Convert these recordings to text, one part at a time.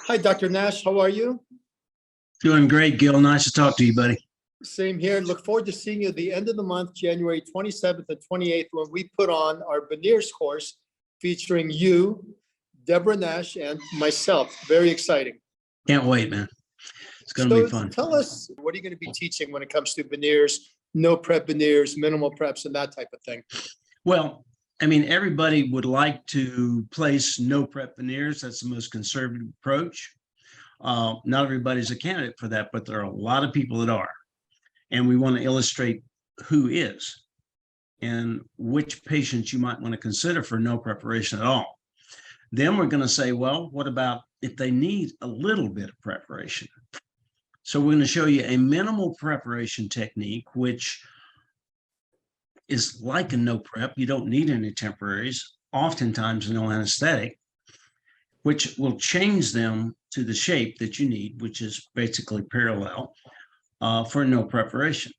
Hi, Dr. Nash. How are you? Doing great, Gil. Nice to talk to you, buddy. Same here. Look forward to seeing you at the end of the month, January 27th and 28th, when we put on our Veneers course featuring you, Deborah Nash, and myself. Very exciting. Can't wait, man. It's going to be fun. Tell us, what are you going to be teaching when it comes to veneers, NoPrep veneers, minimal preps, and that type of thing? Well, I mean, everybody would like to place NoPrep veneers. That's the most conservative approach. Not everybody's a candidate for that, but there are a lot of people that are. And we want to illustrate who is and which patients you might want to consider for no preparation at all. Then we're going to say, well, what about if they need a little bit of preparation? So we're going to show you a minimal preparation technique, which is like a no prep. You don't need any temporaries, oftentimes no anesthetic, which will change them to the shape that you need, which is basically parallel for no preparation.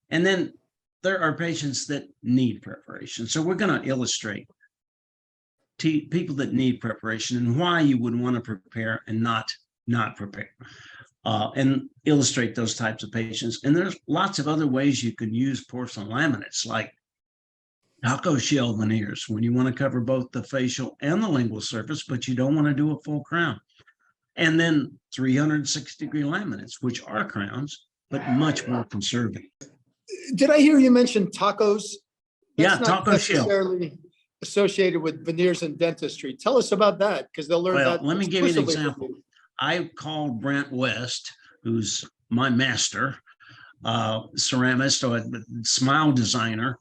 And then there are patients that need preparation. So we're going to illustrate people that need preparation and why you would want to prepare and not prepare, and illustrate those types of patients. And there's lots of other ways you can use porcelain laminates, like taco shell veneers, when you want to cover both the facial and the lingual surface, but you don't want to do a full crown. And then 360-degree laminates, which are crowns, but much more conservative. Did I hear you mention tacos? Yeah, That's taco not shell. necessarily associated with veneers and dentistry. Tell us about that, because they'll learn that. Let me give you an exclusively from example. you. I called Brent West, who's my master, ceramist or smile designer,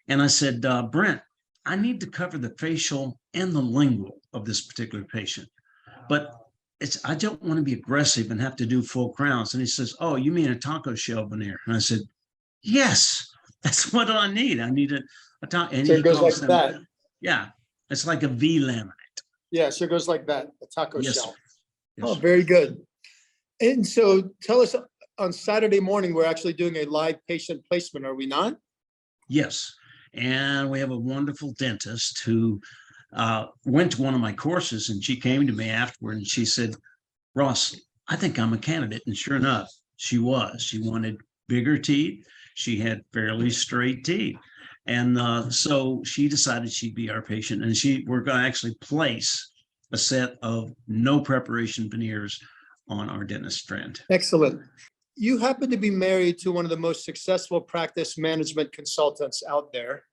and I said, Brent, I need to cover the facial and the lingual of this particular patient, but I don't want to be aggressive and have to do full crowns. And he says, oh, you mean a taco shell veneer? And I said, yes, that's what I need. I need a taco. And So it goes like them, that. Yeah, it's like a V laminate. Yeah, so it goes like that, a taco Yes, shell. sir. Yes, Oh, sir. very good. And so tell us, on Saturday morning, we're actually doing a live patient placement, are we not? Yes. And we have a wonderful dentist who went to one of my courses, and she came to me afterward and she said, Ross, I think I'm a candidate. And sure enough, she was. She wanted bigger teeth. She had fairly straight teeth. And so she decided she'd be our patient, and we're going to actually place a set of no preparation veneers on our dentist friend. Excellent. You happen to be married to one of the most successful practice management consultants out there.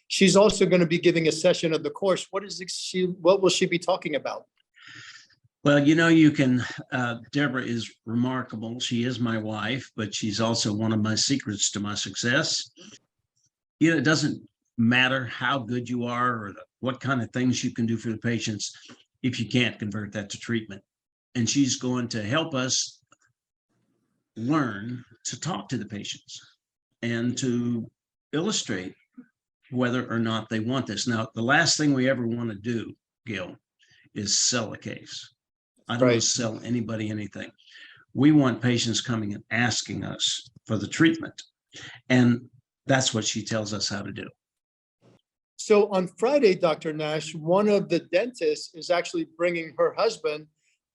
She's also going to be giving a session of the course. What will she be talking about? Well, Deborah is remarkable. She is my wife, but she's also one of my secrets to my success. It doesn't matter how good you are or what kind of things you can do for the patients if you can't convert that to treatment. And she's going to help us learn to talk to the patients and to illustrate whether or not they want this. Now, the last thing we ever want to do, Gil, is sell a case. I don't want to sell anybody anything. We want patients coming and asking us for the treatment. And that's what she tells us how to do. So on Friday, Dr. Nash, one of the dentists is actually bringing her husband,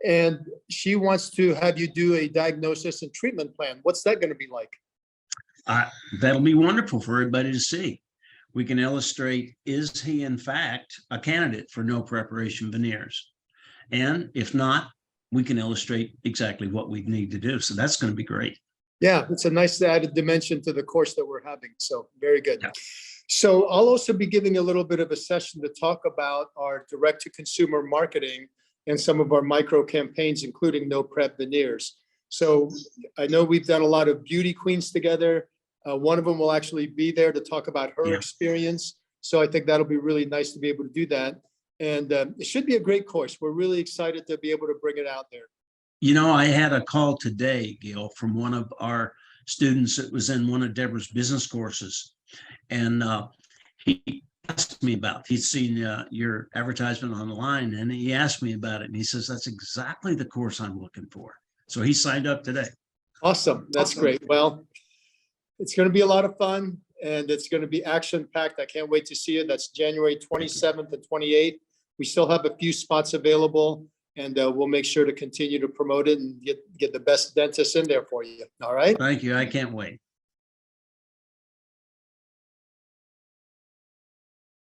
and she wants to have you do a diagnosis and treatment plan. What's that going to be like? That'll be wonderful for everybody to see. We can illustrate, is he in fact a candidate for no preparation veneers? And if not, we can illustrate exactly what we need to do. So that's going to be great. Yeah, it's a nice added dimension to the course that we're having. So very good. Yeah. So I'll also be giving a little bit of a session to talk about our direct-to-consumer marketing and some of our micro campaigns, including No Prep Veneers. So I know we've done a lot of beauty queens together. One of them will actually be there to talk about her experience. So I think that'll be really nice to be able to do that. And it should be a great course. We're really excited to be able to bring it out there. I had a call today, Gil, from one of our students that was in one of Deborah's business courses. And he asked me he'd seen your advertisement online, and he asked me about it. And he says, that's exactly the course I'm looking for. So he signed up today. Awesome. That's great. Well, it's going to be a lot of fun, and it's going to be action-packed. I can't wait to see it. That's January 27th and 28th. We still have a few spots available. and we'll make sure to continue to promote it and get the best dentists in there for you. All right. Thank you. I can't wait.